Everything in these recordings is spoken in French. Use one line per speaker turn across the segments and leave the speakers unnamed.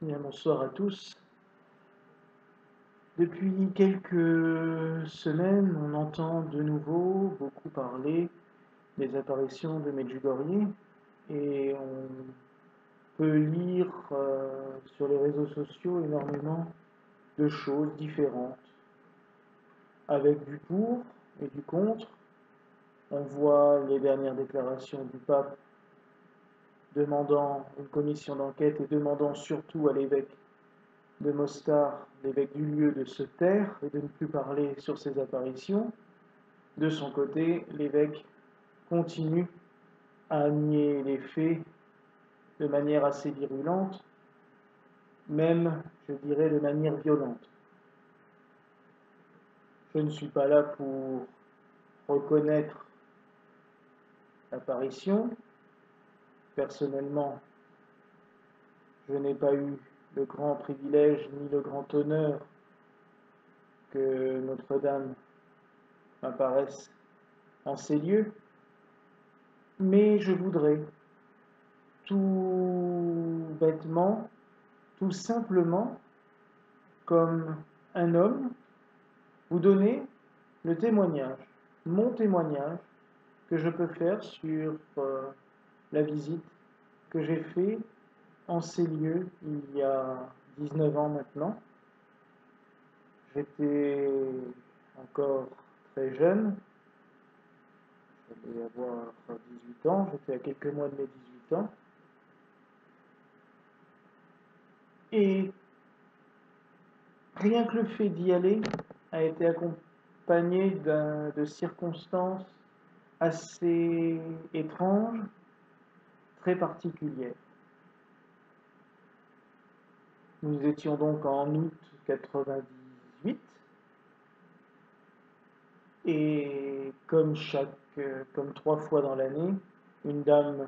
Bien, bonsoir à tous. Depuis quelques semaines, on entend de nouveau beaucoup parler des apparitions de Medjugorje et on peut lire sur les réseaux sociaux énormément de choses différentes, avec du pour et du contre. On voit les dernières déclarations du pape demandant une commission d'enquête et demandant surtout à l'évêque de Mostar, l'évêque du lieu, de se taire et de ne plus parler sur ces apparitions. De son côté, l'évêque continue à nier les faits de manière assez virulente, même, je dirais, de manière violente. Je ne suis pas là pour reconnaître l'apparition. Personnellement, je n'ai pas eu le grand privilège ni le grand honneur que Notre-Dame apparaisse en ces lieux, mais je voudrais tout bêtement, tout simplement, comme un homme, vous donner le témoignage, mon témoignage que je peux faire sur la visite que j'ai faite en ces lieux il y a 19 ans maintenant. J'étais encore très jeune, je devais avoir 18 ans, j'étais à quelques mois de mes 18 ans. Et rien que le fait d'y aller a été accompagné de circonstances assez étranges, très particulières. Nous étions donc en août 98 et comme 3 fois dans l'année, une dame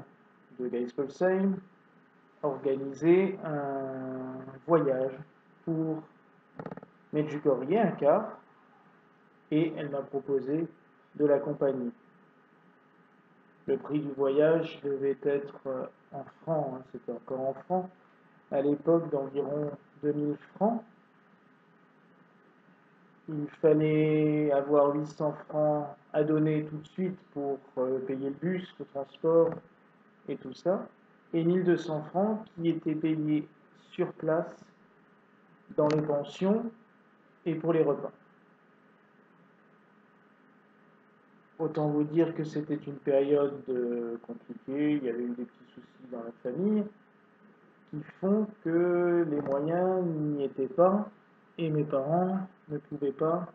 de Geiskolsheim organisait un voyage pour Medjugorje, un car, et elle m'a proposé de l'accompagner. Le prix du voyage devait être en francs, c'était encore en francs, à l'époque d'environ 2000 francs. Il fallait avoir 800 francs à donner tout de suite pour payer le bus, le transport et tout ça, et 1200 francs qui étaient payés sur place dans les pensions et pour les repas. Autant vous dire que c'était une période compliquée, il y avait eu des petits soucis dans la famille qui font que les moyens n'y étaient pas et mes parents ne pouvaient pas,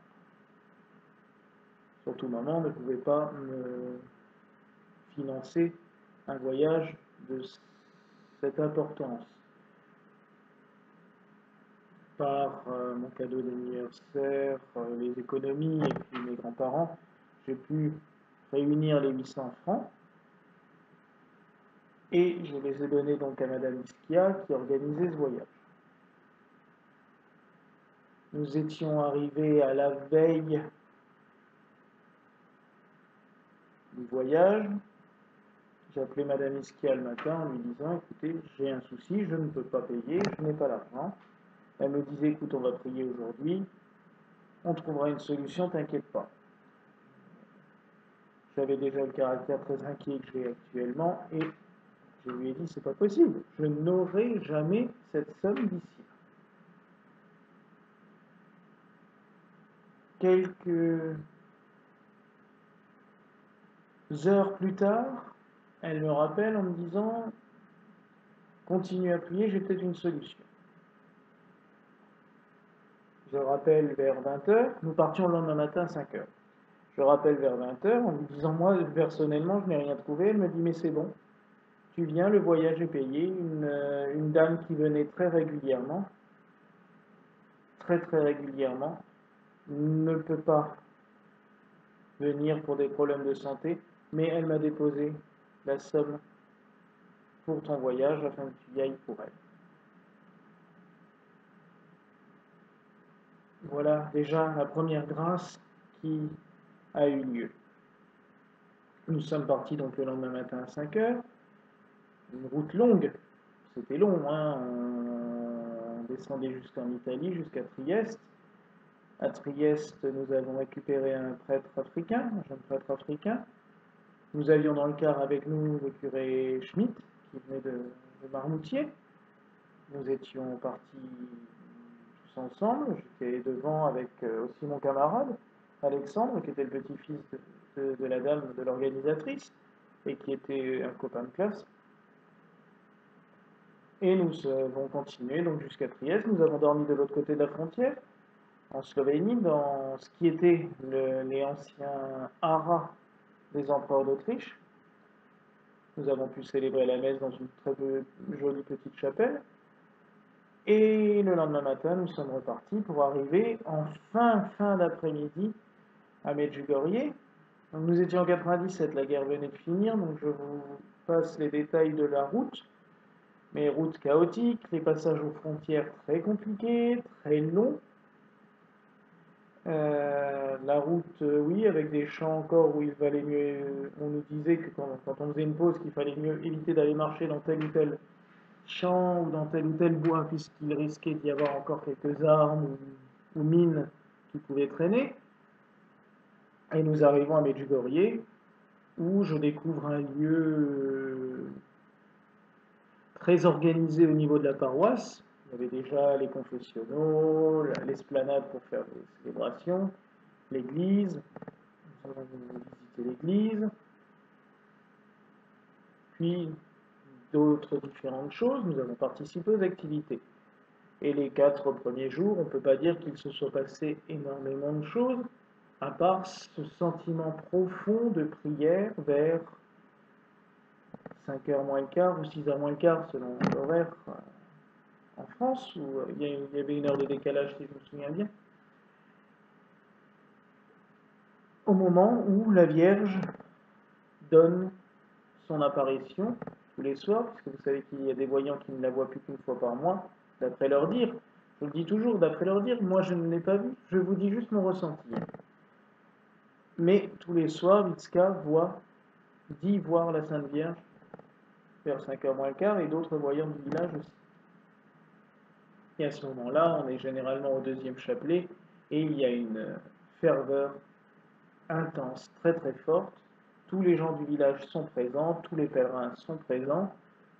surtout maman, ne pouvait pas me financer un voyage de cette importance. Par mon cadeau d'anniversaire, les économies et puis mes grands-parents, j'ai pu réunir les 800 francs et je les ai donnés donc à Madame Ischia qui organisait ce voyage. Nous étions arrivés à la veille du voyage. J'ai appelé Madame Ischia le matin en lui disant écoutez, j'ai un souci, je ne peux pas payer, je n'ai pas l'argent. Elle me disait écoute, on va prier aujourd'hui, on trouvera une solution, t'inquiète pas. J'avais déjà le caractère très inquiet que j'ai actuellement et je lui ai dit c'est pas possible, je n'aurai jamais cette somme d'ici. Quelques heures plus tard, elle me rappelle en me disant continue à prier, j'ai peut-être une solution. Je rappelle vers 20h, nous partions le lendemain matin à 5h. Je rappelle vers 20h en lui disant moi personnellement je n'ai rien trouvé. Elle me dit mais c'est bon, tu viens, le voyage est payé. Une dame qui venait très régulièrement, très régulièrement, ne peut pas venir pour des problèmes de santé, mais elle m'a déposé la somme pour ton voyage afin que tu y ailles pour elle. Voilà déjà la première grâce qui a eu lieu. Nous sommes partis donc le lendemain matin à 5h, une route longue, c'était long, hein, descendait jusqu'en Italie, jusqu'à Trieste. À Trieste, nous avons récupéré un prêtre africain, un jeune prêtre africain. Nous avions dans le car avec nous le curé Schmitt, qui venait de Marmoutier. Nous étions partis tous ensemble. J'étais devant avec aussi mon camarade, Alexandre, qui était le petit-fils de la dame, de l'organisatrice, et qui était un copain de classe. Et nous avons continué donc jusqu'à Trieste. Nous avons dormi de l'autre côté de la frontière, en Slovénie, dans ce qui était les anciens haras des empereurs d'Autriche. Nous avons pu célébrer la messe dans une très jolie petite chapelle. Et le lendemain matin, nous sommes repartis pour arriver en fin d'après-midi à Medjugorje. Nous étions en 97, la guerre venait de finir, donc je vous passe les détails de la route. Mais route chaotique, les passages aux frontières très compliqués, très longs. La route, oui, avec des champs encore où il valait mieux. On nous disait que quand on faisait une pause, qu'il fallait mieux éviter d'aller marcher dans tel ou tel champ ou dans tel ou tel bois, puisqu'il risquait d'y avoir encore quelques armes ou mines qui pouvaient traîner. Et nous arrivons à Medjugorje, où je découvre un lieu très organisé au niveau de la paroisse. Il y avait déjà les confessionnaux, l'esplanade pour faire des célébrations, l'église. Nous avons visité l'église. Puis d'autres différentes choses. Nous avons participé aux activités. Et les 4 premiers jours, on ne peut pas dire qu'il se soit passé énormément de choses, à part ce sentiment profond de prière vers 5h moins le quart ou 6h moins le quart, selon l'horaire en France, où il y avait une heure de décalage, si je me souviens bien, au moment où la Vierge donne son apparition tous les soirs, puisque vous savez qu'il y a des voyants qui ne la voient plus qu'une fois par mois, d'après leur dire. Je le dis toujours, d'après leur dire, moi je ne l'ai pas vu, je vous dis juste mon ressenti. Mais tous les soirs, Vitska dit voir la Sainte Vierge vers 5h moins le quart, et d'autres voyants du village aussi. Et à ce moment-là, on est généralement au 2e chapelet, et il y a une ferveur intense, très très forte. Tous les gens du village sont présents, tous les pèlerins sont présents.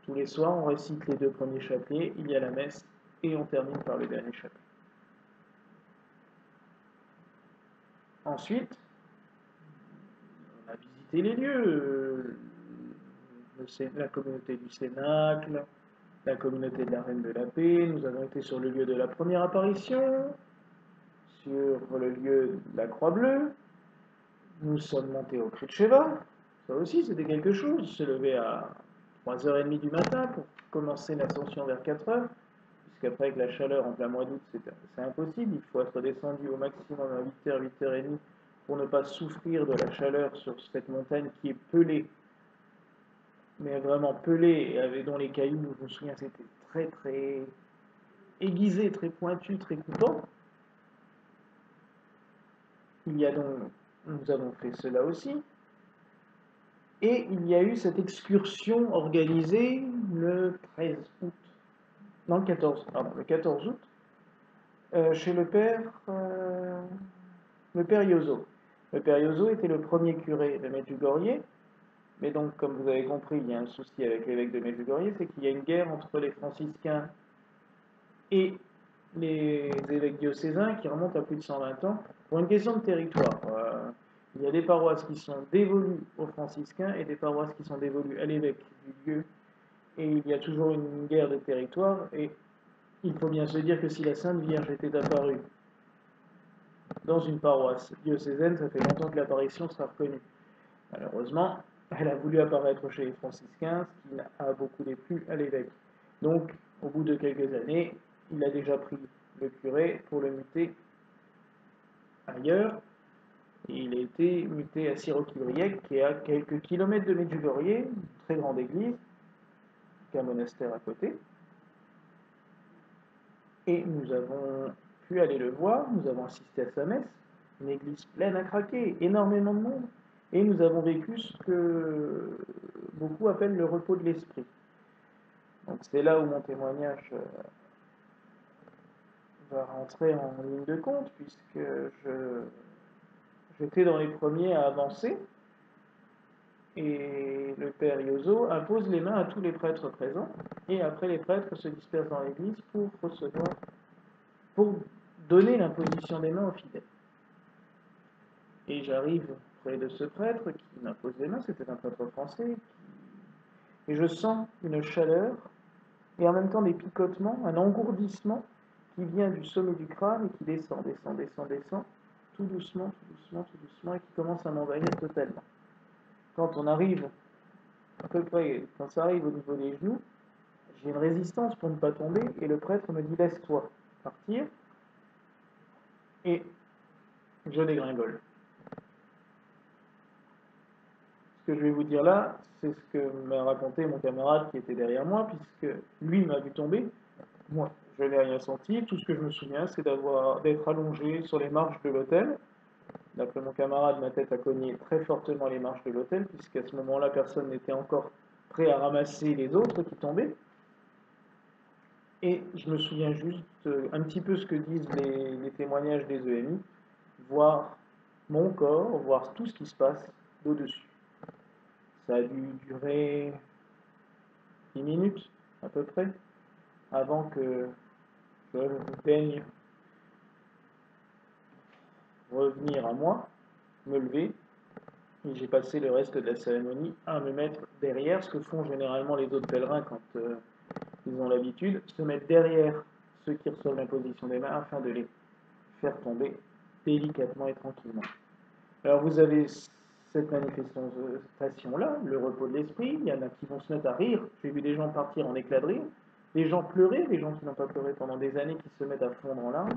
Tous les soirs, on récite les 2 premiers chapelets, il y a la messe, et on termine par le dernier chapelet. Ensuite, on a visité les lieux, la communauté du Cénacle, la communauté de la Reine de la Paix. Nous avons été sur le lieu de la première apparition, sur le lieu de la Croix Bleue. Nous sommes montés au Krutcheva. Ça aussi, c'était quelque chose. Se lever à 3h30 du matin pour commencer l'ascension vers 4h, puisqu'après, avec la chaleur en plein mois d'août, c'est impossible. Il faut être descendu au maximum à 8h, 8h30 pour ne pas souffrir de la chaleur sur cette montagne qui est pelée, mais vraiment pelée, et dont les cailloux, je me souviens, c'était très très aiguisé, très pointu, très coupant. Nous avons fait cela aussi. Et il y a eu cette excursion organisée le 13 août, non le 14, pardon, le 14 août, chez le père Yozo. Le père Yozo était le premier curé de Medjugorje, mais donc, comme vous avez compris, il y a un souci avec l'évêque de Medjugorje, c'est qu'il y a une guerre entre les franciscains et les évêques diocésains qui remontent à plus de 120 ans pour une question de territoire. Il y a des paroisses qui sont dévolues aux franciscains et des paroisses qui sont dévolues à l'évêque du lieu. Et il y a toujours une guerre de territoire. Et il faut bien se dire que si la Sainte Vierge était apparue dans une paroisse diocésaine, ça fait longtemps que l'apparition sera reconnue. Malheureusement, elle a voulu apparaître chez les franciscains, ce qui a beaucoup déplu à l'évêque. Donc, au bout de quelques années, il a déjà pris le curé pour le muter ailleurs. Et il a été muté à Sirokivriek, qui est à quelques kilomètres de Medjugorje, une très grande église, qu'un monastère à côté. Et nous avons pu aller le voir, nous avons assisté à sa messe, une église pleine à craquer, énormément de monde. Et nous avons vécu ce que beaucoup appellent le repos de l'esprit. Donc c'est là où mon témoignage va rentrer en ligne de compte, puisque j'étais dans les premiers à avancer, et le père Yozo impose les mains à tous les prêtres présents, et après les prêtres se dispersent dans l'église pour donner l'imposition des mains aux fidèles. Et j'arrive près de ce prêtre qui m'impose les mains, c'était un prêtre français, et je sens une chaleur, et en même temps des picotements, un engourdissement qui vient du sommet du crâne et qui descend, tout doucement, et qui commence à m'envahir totalement. Quand on arrive, à peu près, quand ça arrive au niveau des genoux, j'ai une résistance pour ne pas tomber, et le prêtre me dit laisse-toi partir, et je dégringole. Ce que je vais vous dire là, c'est ce que m'a raconté mon camarade qui était derrière moi, puisque lui m'a vu tomber, moi je n'ai rien senti, tout ce que je me souviens c'est d'être allongé sur les marches de l'hôtel. D'après mon camarade, ma tête a cogné très fortement les marches de l'hôtel, puisqu'à ce moment-là personne n'était encore prêt à ramasser les autres qui tombaient. Et je me souviens juste un petit peu ce que disent les témoignages des EMI, voir mon corps, voir tout ce qui se passe d'au-dessus. Ça a dû durer 10 minutes à peu près, avant que je daigne revenir à moi, me lever, et j'ai passé le reste de la cérémonie à me mettre derrière, ce que font généralement les autres pèlerins quand ils ont l'habitude, se mettre derrière ceux qui reçoivent l'imposition des mains afin de les faire tomber délicatement et tranquillement. Alors vous avez cette manifestation-là, le repos de l'esprit, il y en a qui vont se mettre à rire, j'ai vu des gens partir en éclats de rire, des gens pleurer, des gens qui n'ont pas pleuré pendant des années qui se mettent à fondre en larmes.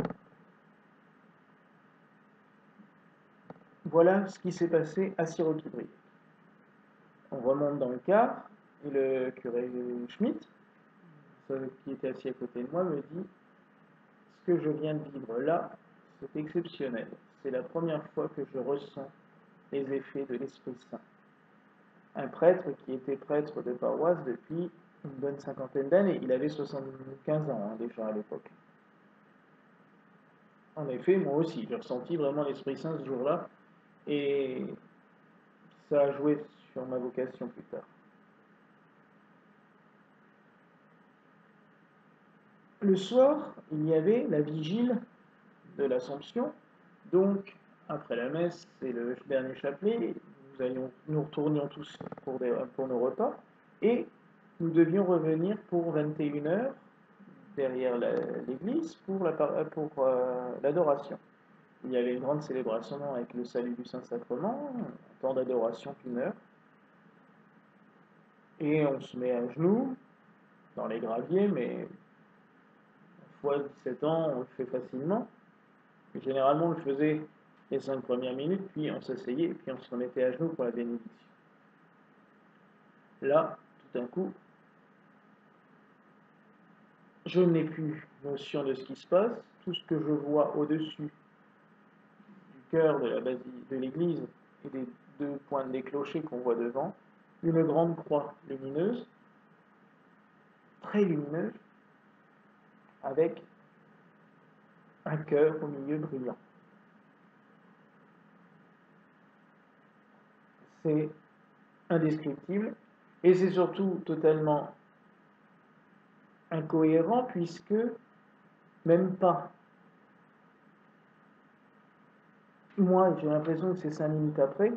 Voilà ce qui s'est passé à Sirokibriek. On remonte dans le car, et le curé Schmitt, qui était assis à côté de moi, me dit « Ce que je viens de vivre là, c'est exceptionnel. C'est la première fois que je ressens les effets de l'Esprit Saint. » Un prêtre qui était prêtre de paroisse depuis une bonne cinquantaine d'années, il avait 75 ans déjà à l'époque. En effet, moi aussi, j'ai ressenti vraiment l'Esprit Saint ce jour-là, et ça a joué sur ma vocation plus tard. Le soir, il y avait la vigile de l'Assomption, donc après la messe et le dernier chapelet, nous retournions tous pour nos repas, et nous devions revenir pour 21h derrière l'église pour l'adoration. Il y avait une grande célébration avec le salut du Saint-Sacrement, un temps d'adoration d'une heure, et on se met à genoux dans les graviers, mais fois 17 ans, on le fait facilement. Et généralement, on le faisait les 5 premières minutes, puis on s'asseyait, et puis on se remettait à genoux pour la bénédiction. Là, tout d'un coup, je n'ai plus notion de ce qui se passe. Tout ce que je vois au-dessus du cœur de l'église et des deux pointes des clochers qu'on voit devant, une grande croix lumineuse, très lumineuse, avec un cœur au milieu brillant. C'est indescriptible, et c'est surtout totalement incohérent, puisque même pas, moi j'ai l'impression que c'est 5 minutes après,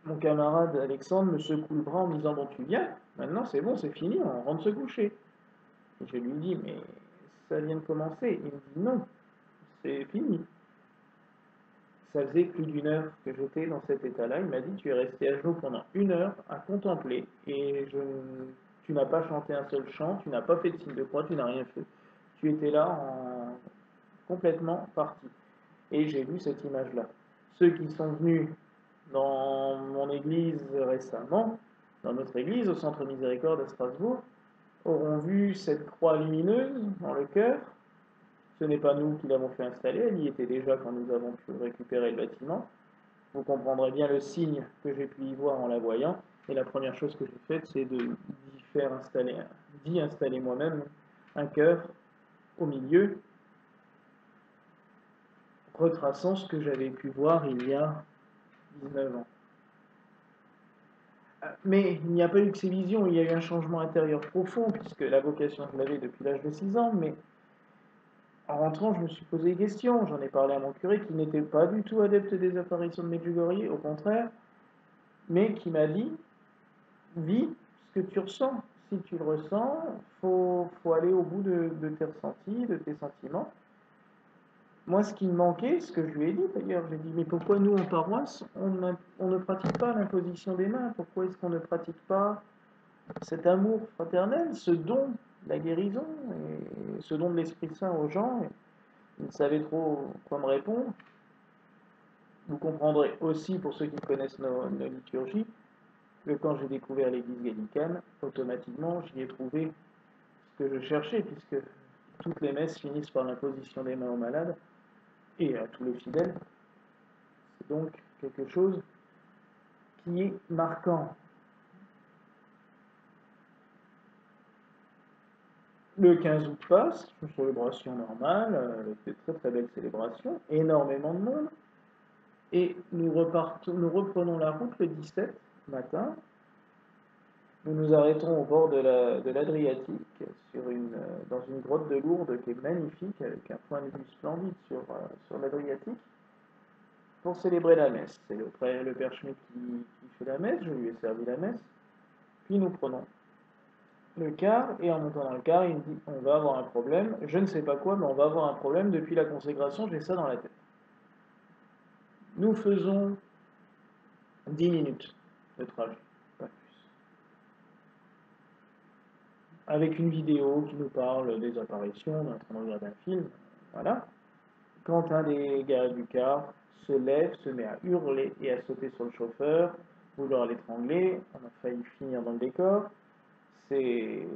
mon camarade Alexandre me secoue le bras en me disant « Bon, tu viens, maintenant c'est bon, c'est fini, on rentre se coucher. » Et je lui dis « Mais ça vient de commencer. » Il me dit « Non, c'est fini. » Ça faisait plus d'une heure que j'étais dans cet état-là. Il m'a dit « Tu es resté à genoux pendant 1 heure à contempler et tu n'as pas chanté un seul chant, tu n'as pas fait de signe de croix, tu n'as rien fait. Tu étais là complètement parti. » Et j'ai vu cette image-là. Ceux qui sont venus dans mon église récemment, dans notre église, au Centre Miséricorde à Strasbourg, auront vu cette croix lumineuse dans le cœur. Ce n'est pas nous qui l'avons fait installer, elle y était déjà quand nous avons pu récupérer le bâtiment. Vous comprendrez bien le signe que j'ai pu y voir en la voyant. Et la première chose que j'ai faite, c'est d'y installer moi-même un cœur au milieu, retraçant ce que j'avais pu voir il y a 19 ans. Mais il n'y a pas eu que ces visions, il y a eu un changement intérieur profond, puisque la vocation, je l'avais depuis l'âge de 6 ans, mais en rentrant, je me suis posé des questions. J'en ai parlé à mon curé, qui n'était pas du tout adepte des apparitions de Medjugorje, au contraire, mais qui m'a dit, vis ce que tu ressens. Si tu le ressens, faut aller au bout de tes ressentis, de tes sentiments. Moi, ce qui me manquait, ce que je lui ai dit d'ailleurs, j'ai dit, mais pourquoi nous, en paroisse, on ne pratique pas l'imposition des mains? Pourquoi est-ce qu'on ne pratique pas cet amour fraternel, ce don, la guérison, et ce don de l'Esprit Saint aux gens? Et il ne savait trop quoi me répondre. Vous comprendrez aussi, pour ceux qui connaissent nos liturgies, que quand j'ai découvert l'église gallicane, automatiquement, j'y ai trouvé ce que je cherchais, puisque toutes les messes finissent par l'imposition des mains aux malades et à tous les fidèles. C'est donc quelque chose qui est marquant. Le 15 août passe, une célébration normale, avec de très très belles célébrations, énormément de monde, et nous reprenons la route le 17 matin. Nous nous arrêtons au bord de l'Adriatique, dans une grotte de Lourdes qui est magnifique, avec un point de vue splendide sur l'Adriatique, pour célébrer la messe. C'est le père Schmitt qui fait la messe, je lui ai servi la messe, puis nous prenons le car, et en montant dans le car, il me dit, on va avoir un problème, je ne sais pas quoi, mais on va avoir un problème, depuis la consécration, j'ai ça dans la tête. Nous faisons 10 minutes de trajet, pas plus. Avec une vidéo qui nous parle des apparitions, on est en train de regarder un film, voilà. Quand un des gars du car se lève, se met à hurler et à sauter sur le chauffeur, vouloir l'étrangler, on a failli finir dans le décor. C'est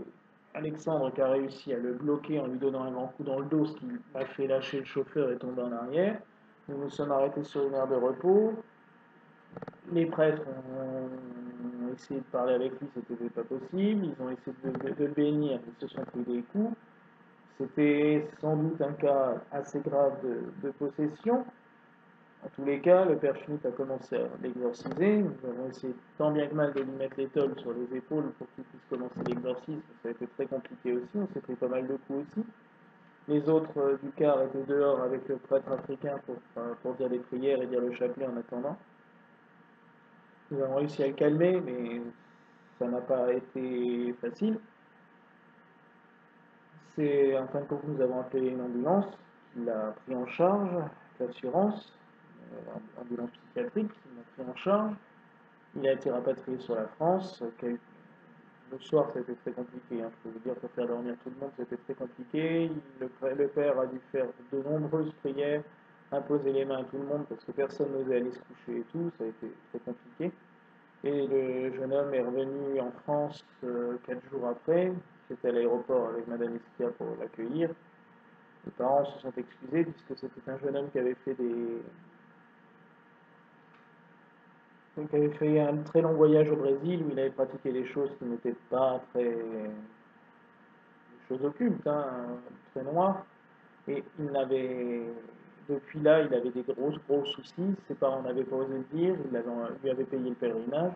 Alexandre qui a réussi à le bloquer en lui donnant un grand coup dans le dos, ce qui a fait lâcher le chauffeur et tomber en arrière. Nous nous sommes arrêtés sur une aire de repos. Les prêtres ont essayé de parler avec lui, c'était pas possible. Ils ont essayé de le bénir, ils se sont pris des coups. C'était sans doute un cas assez grave de possession. En tous les cas, le père Schmitt a commencé à l'exorciser. Nous avons essayé tant bien que mal de lui mettre l'étole sur les épaules pour qu'il puisse commencer l'exorcisme. Ça a été très compliqué aussi, on s'est pris pas mal de coups aussi. Les autres du car étaient dehors avec le prêtre africain pour dire des prières et dire le chapelet en attendant. Nous avons réussi à le calmer, mais ça n'a pas été facile. C'est en fin de compte, nous avons appelé une ambulance qui l'a pris en charge, l'assurance, ambulance psychiatrique, qui l'a pris en charge. Il a été rapatrié sur la France. Le soir, c'était très compliqué, hein, je peux vous dire, pour faire dormir tout le monde, c'était très compliqué. Le père a dû faire de nombreuses prières, imposer les mains à tout le monde parce que personne n'osait aller se coucher et tout, ça a été très compliqué. Et le jeune homme est revenu en France 4 jours après. J'étais à l'aéroport avec Madame Esquia pour l'accueillir. Les parents se sont excusés puisque c'était un jeune homme qui avait fait un très long voyage au Brésil où il avait pratiqué des choses qui n'étaient pas des choses occultes, hein, très noires. Et depuis là, il avait des gros soucis. Ses parents n'avaient pas osé le dire, lui avaient payé le pèlerinage.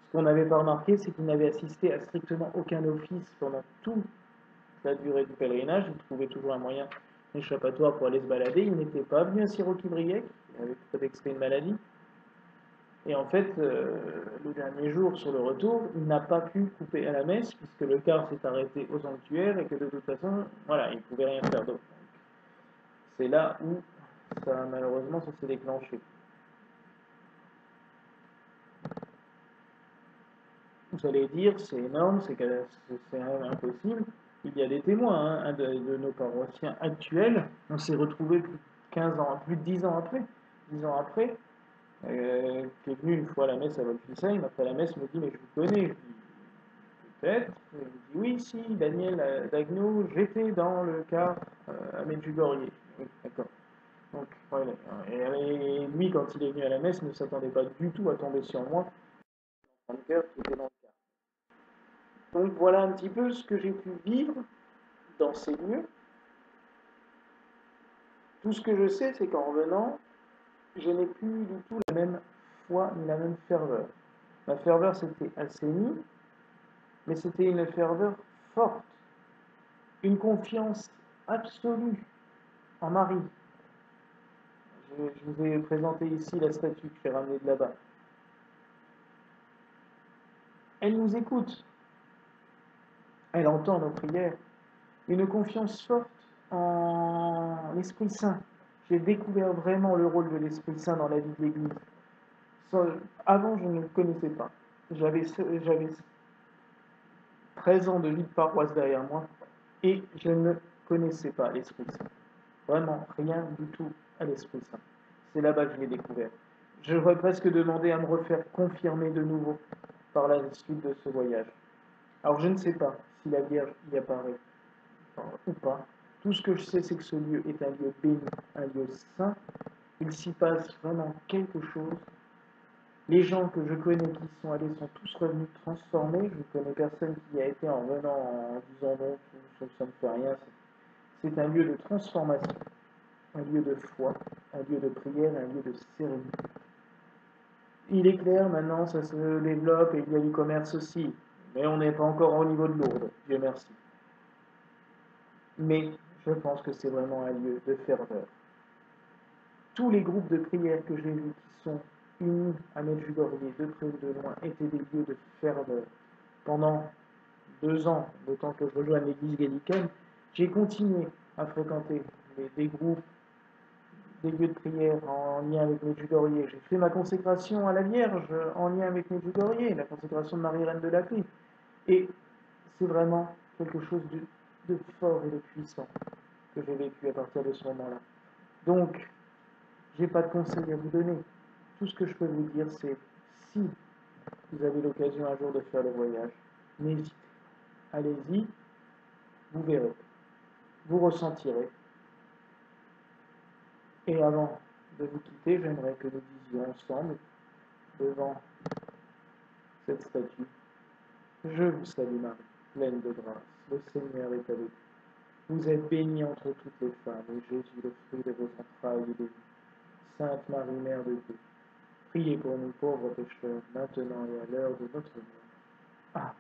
Ce qu'on n'avait pas remarqué, c'est qu'il n'avait assisté à strictement aucun office pendant toute la durée du pèlerinage. Il trouvait toujours un moyen échappatoire pour aller se balader. Il n'était pas venu à Sirocco-Briec, il avait peut-être extrait une maladie. Et en fait, le dernier jour, sur le retour, il n'a pas pu couper à la messe, puisque le car s'est arrêté au sanctuaire et que de toute façon, voilà, il ne pouvait rien faire d'autre. C'est là où, malheureusement, ça s'est déclenché. Vous allez dire, c'est énorme, c'est impossible. Il y a des témoins, hein, de nos paroissiens actuels. On s'est retrouvés plus de 15 ans, plus de 10 ans après. 10 ans après, qui est venu une fois à la messe à Volfilsheim. Après la messe, il me dit, mais je vous connais. Je dis, peut-être. Il me dit, oui, si, Daniel Dagno, j'étais dans le car à Medjugorje. Oui, d'accord. Donc, voilà. Et lui, quand il est venu à la messe, ne s'attendait pas du tout à tomber sur moi. Dans le cœur, qui était dans le car. Donc voilà un petit peu ce que j'ai pu vivre dans ces lieux. Tout ce que je sais, c'est qu'en revenant, je n'ai plus du tout la même foi ni la même ferveur. Ma ferveur s'était assainie, mais c'était une ferveur forte, une confiance absolue en Marie. Je vous ai présenté ici la statue que j'ai ramenée de là-bas. Elle nous écoute, elle entend nos prières, une confiance forte en l'Esprit Saint. J'ai découvert vraiment le rôle de l'Esprit Saint dans la vie de l'Église. Avant, je ne le connaissais pas. J'avais 13 ans de vie de paroisse derrière moi et je ne connaissais pas l'Esprit Saint. Vraiment, rien du tout à l'Esprit Saint. C'est là-bas que je l'ai découvert. Je devrais presque demander à me refaire confirmer de nouveau par la suite de ce voyage. Alors je ne sais pas si la Vierge y apparaît ou pas. Tout ce que je sais, c'est que ce lieu est un lieu béni, un lieu saint. Il s'y passe vraiment quelque chose. Les gens que je connais qui y sont allés sont tous revenus transformés. Je ne connais personne qui y a été en venant en disant non, ça ne fait rien. C'est un lieu de transformation, un lieu de foi, un lieu de prière, un lieu de sérénité. Il est clair, maintenant, ça se développe et il y a du commerce aussi. Mais on n'est pas encore au niveau de Lourdes, Dieu merci. Mais je pense que c'est vraiment un lieu de ferveur. Tous les groupes de prière que j'ai vus qui sont unis à Medjugorje, de près ou de loin, étaient des lieux de ferveur. Pendant 2 ans, le temps que je rejoigne l'église gallicaine, j'ai continué à fréquenter des groupes, des lieux de prière en lien avec Medjugorje. J'ai fait ma consécration à la Vierge en lien avec Medjugorje, la consécration de Marie-Reine de la Paix. Et c'est vraiment quelque chose de fort et de puissant que j'ai vécu à partir de ce moment-là. Donc, je n'ai pas de conseils à vous donner. Tout ce que je peux vous dire, c'est si vous avez l'occasion un jour de faire le voyage, n'hésitez. Allez-y, vous verrez. Vous ressentirez. Et avant de vous quitter, j'aimerais que nous disions ensemble, devant cette statue, je vous salue Marie, pleine de grâce, le Seigneur est avec vous. Vous êtes bénie entre toutes les femmes, et Jésus, le fruit de vos entrailles, est béni. Sainte Marie, Mère de Dieu, priez pour nous pauvres pécheurs, maintenant et à l'heure de notre mort. Amen.